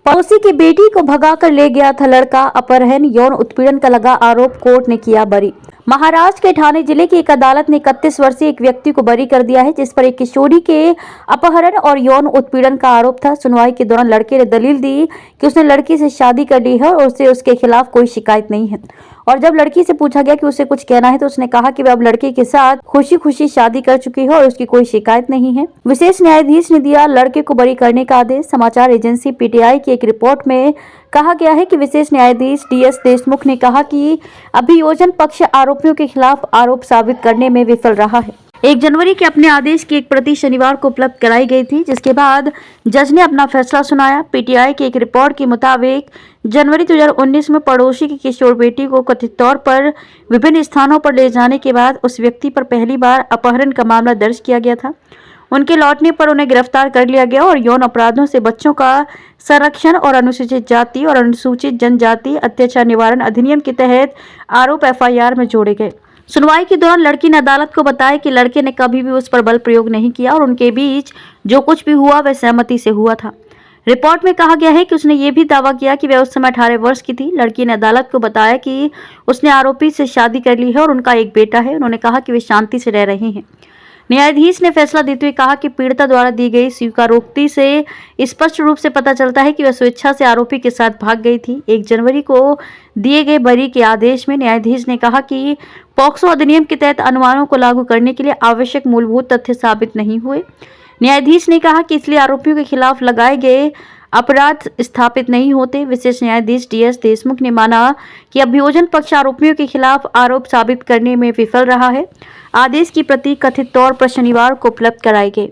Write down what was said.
पड़ोसी की बेटी को भगाकर ले गया था लड़का, अपहरण यौन उत्पीड़न का लगा आरोप, कोर्ट ने किया बरी। महाराष्ट्र के ठाणे जिले की एक अदालत ने 31 वर्षीय एक व्यक्ति को बरी कर दिया है, जिस पर एक किशोरी के अपहरण और यौन उत्पीड़न का आरोप था। सुनवाई के दौरान लड़के ने दलील दी कि उसने लड़की से शादी कर ली है और उसे उसके खिलाफ कोई शिकायत नहीं है। और जब लड़की से पूछा गया कि उसे कुछ कहना है तो उसने कहा कि वह अब लड़के के साथ खुशी खुशी शादी कर चुकी है और उसकी कोई शिकायत नहीं है। विशेष न्यायाधीश ने दिया लड़के को बरी करने का आदेश। समाचार एजेंसी पीटीआई की एक रिपोर्ट में कहा गया है कि विशेष न्यायाधीश डीएस देशमुख ने कहा कि अभियोजन पक्ष आरोपियों के खिलाफ आरोप साबित करने में विफल रहा है। 1 जनवरी के अपने आदेश की एक प्रति शनिवार को उपलब्ध कराई गई थी, जिसके बाद जज ने अपना फैसला सुनाया। पीटीआई की एक रिपोर्ट के मुताबिक जनवरी 2019 में पड़ोसी की किशोर बेटी को कथित तौर पर विभिन्न स्थानों पर ले जाने के बाद उस व्यक्ति पर पहली बार अपहरण का मामला दर्ज किया गया था। उनके लौटने पर उन्हें गिरफ्तार कर लिया गया और यौन अपराधों से बच्चों का संरक्षण और अनुसूचित जाति और अनुसूचित जनजाति अत्याचार निवारण अधिनियम के तहत आरोप एफआईआर में जोड़े गए। सुनवाई के दौरान लड़की ने अदालत को बताया कि लड़के ने कभी भी उस पर बल प्रयोग नहीं किया और उनके बीच जो कुछ भी हुआ वह सहमति से हुआ था। रिपोर्ट में कहा गया है कि उसने ये भी दावा किया कि वह उस समय 18 वर्ष की थी। लड़की ने अदालत को बताया कि उसने आरोपी से शादी कर ली है और उनका एक बेटा है। उन्होंने कहा कि वे शांति से रह रहे हैं। न्यायाधीश ने फैसला देते हुए कहा कि पीड़िता द्वारा दी गई स्वीकारोक्ति से स्पष्ट रूप से पता चलता है कि वह स्वेच्छा से आरोपी के साथ भाग गई थी। 1 जनवरी को दिए गए बरी के आदेश में न्यायाधीश ने कहा कि पॉक्सो अधिनियम के तहत अनुमानों को लागू करने के लिए आवश्यक मूलभूत तथ्य साबित नहीं हुए। न्यायाधीश ने कहा कि इसलिए आरोपियों के खिलाफ लगाए गए अपराध स्थापित नहीं होते। विशेष न्यायाधीश डीएस देशमुख ने माना कि अभियोजन पक्ष आरोपियों के खिलाफ आरोप साबित करने में विफल रहा है। आदेश की प्रति कथित तौर पर शनिवार को उपलब्ध कराई गई।